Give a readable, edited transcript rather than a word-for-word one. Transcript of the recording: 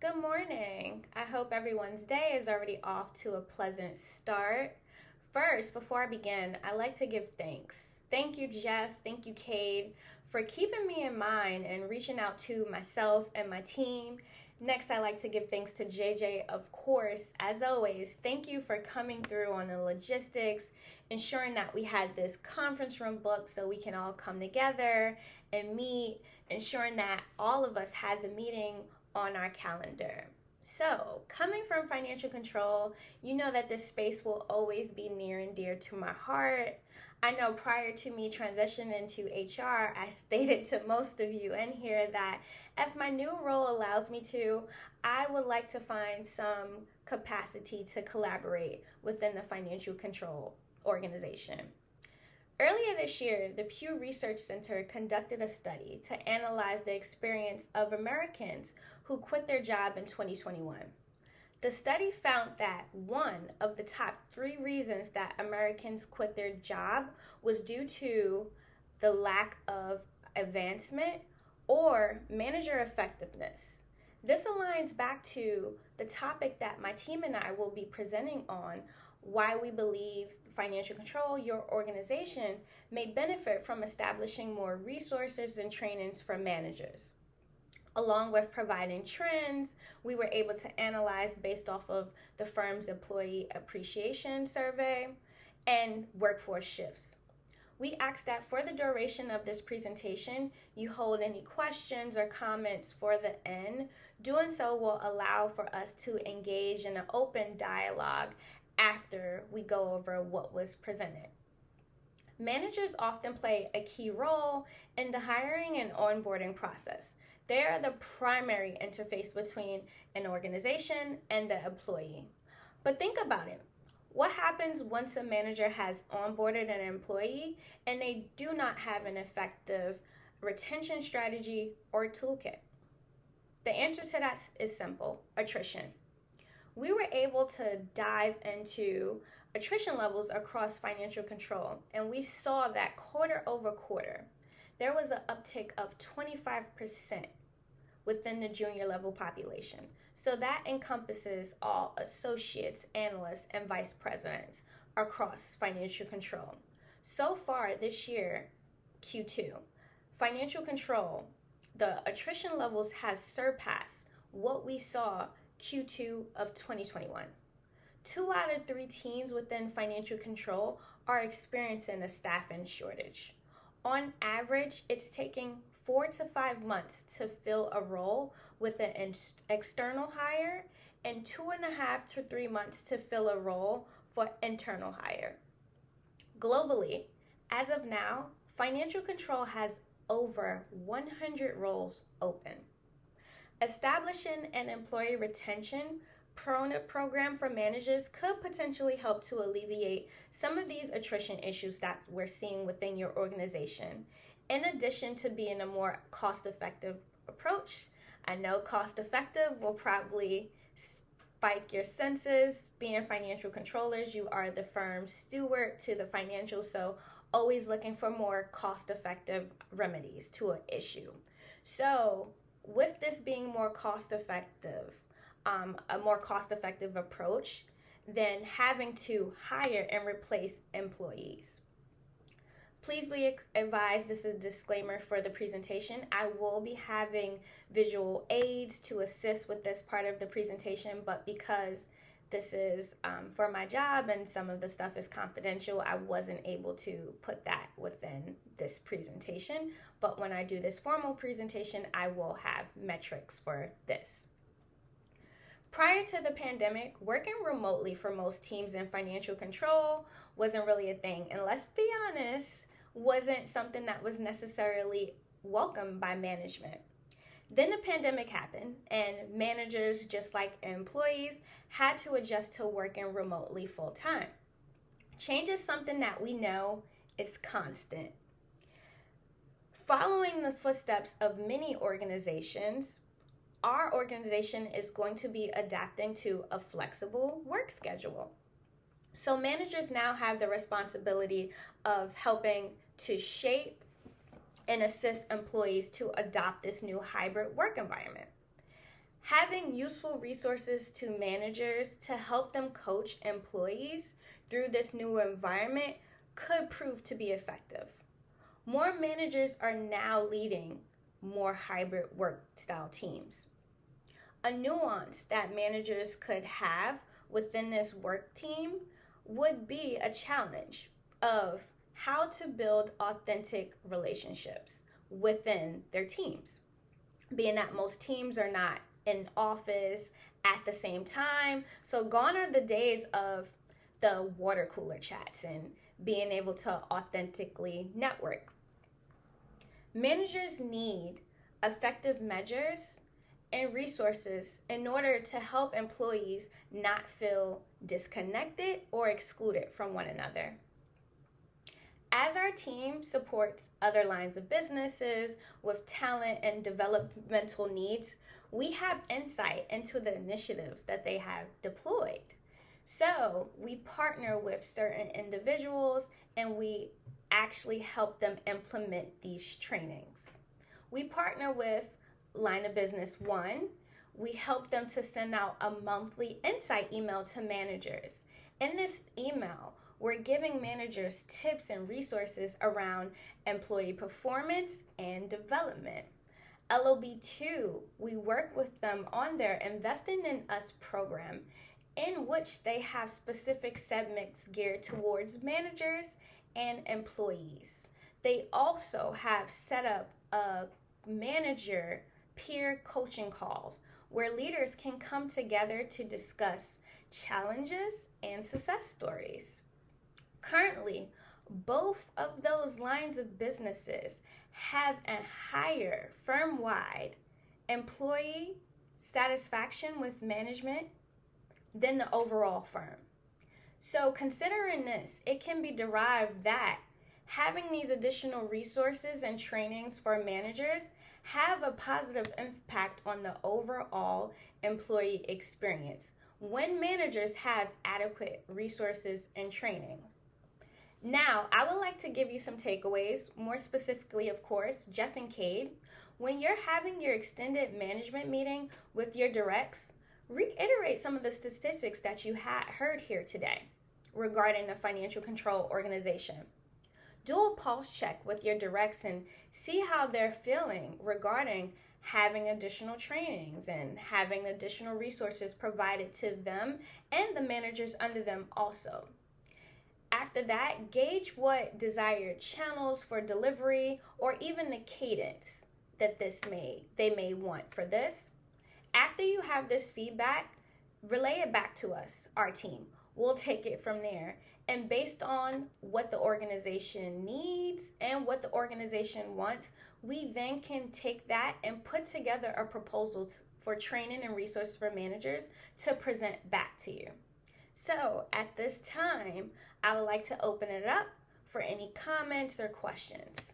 Good morning. I hope everyone's day is already off to a pleasant start. First, before I begin, I'd like to give thanks. Thank you, Jeff. Thank you, Cade, for keeping me in mind and reaching out to myself and my team. Next, I'd like to give thanks to JJ, of course. As always, thank you for coming through on the logistics, ensuring that we had this conference room booked so we can all come together and meet, ensuring that all of us had the meeting on our calendar. So, coming from financial control, you know that this space will always be near and dear to my heart. I know prior to me transitioning into HR, I stated to most of you in here that if my new role allows me to, I would like to find some capacity to collaborate within the financial control organization. Earlier this year, the Pew Research Center conducted a study to analyze the experience of Americans who quit their job in 2021. The study found that one of the top 3 reasons that Americans quit their job was due to the lack of advancement or manager effectiveness. This aligns back to the topic that my team and I will be presenting on, why we believe financial control, your organization, may benefit from establishing more resources and trainings for managers. Along with providing trends, we were able to analyze based off of the firm's employee appreciation survey and workforce shifts. We ask that for the duration of this presentation, you hold any questions or comments for the end. Doing so will allow for us to engage in an open dialogue after we go over what was presented. Managers often play a key role in the hiring and onboarding process. They are the primary interface between an organization and the employee. But think about it. What happens once a manager has onboarded an employee and they do not have an effective retention strategy or toolkit? The answer to that is simple: attrition. We were able to dive into attrition levels across financial control, and we saw that quarter over quarter, there was an uptick of 25% within the junior level population. So that encompasses all associates, analysts, and vice presidents across financial control. So far this year, Q2, financial control, the attrition levels have surpassed what we saw Q2 of 2021. 2 out of 3 teams within financial control are experiencing a staffing shortage. On average, it's taking 4 to 5 months to fill a role with an external hire and 2.5 to 3 months to fill a role for internal hire. Globally, as of now, financial control has over 100 roles open. Establishing an employee retention program for managers could potentially help to alleviate some of these attrition issues that we're seeing within your organization. In addition to being a more cost-effective approach, I know cost-effective will probably spike your senses. Being financial controllers, you are the firm's steward to the financials, so always looking for more cost-effective remedies to an issue. So with this being more cost-effective, a more cost-effective approach than having to hire and replace employees. Please be advised, this is a disclaimer for the presentation. I will be having visual aids to assist with this part of the presentation, but because this is for my job and some of the stuff is confidential, I wasn't able to put that within this presentation. But when I do this formal presentation, I will have metrics for this. Prior to the pandemic, working remotely for most teams in financial control wasn't really a thing. And let's be honest, wasn't something that was necessarily welcomed by management. Then the pandemic happened, and managers, just like employees, had to adjust to working remotely full time. Change is something that we know is constant. Following the footsteps of many organizations, our organization is going to be adapting to a flexible work schedule. So managers now have the responsibility of helping to shape and assist employees to adopt this new hybrid work environment. Having useful resources to managers to help them coach employees through this new environment could prove to be effective. More managers are now leading more hybrid work style teams. A nuance that managers could have within this work team would be a challenge of how to build authentic relationships within their teams. Being that most teams are not in office at the same time, so gone are the days of the water cooler chats and being able to authentically network. Managers need effective measures and resources in order to help employees not feel disconnected or excluded from one another. As our team supports other lines of businesses with talent and developmental needs, we have insight into the initiatives that they have deployed. So we partner with certain individuals and we actually help them implement these trainings. We partner with Line of Business One. We help them to send out a monthly insight email to managers. In this email, we're giving managers tips and resources around employee performance and development. LOB2, we work with them on their Investing in Us program, in which they have specific segments geared towards managers and employees. They also have set up a manager peer coaching calls where leaders can come together to discuss challenges and success stories. Currently, both of those lines of businesses have a higher firm-wide employee satisfaction with management than the overall firm. So considering this, it can be derived that having these additional resources and trainings for managers have a positive impact on the overall employee experience when managers have adequate resources and trainings. Now, I would like to give you some takeaways, more specifically, of course, Jeff and Cade. When you're having your extended management meeting with your directs, reiterate some of the statistics that you heard here today regarding the financial control organization. Do a pulse check with your directs and see how they're feeling regarding having additional trainings and having additional resources provided to them and the managers under them also. After that, gauge what desired channels for delivery or even the cadence that they may want for this. After you have this feedback, relay it back to us, our team. We'll take it from there. And based on what the organization needs and what the organization wants, we then can take that and put together a proposal for training and resources for managers to present back to you. So at this time, I would like to open it up for any comments or questions.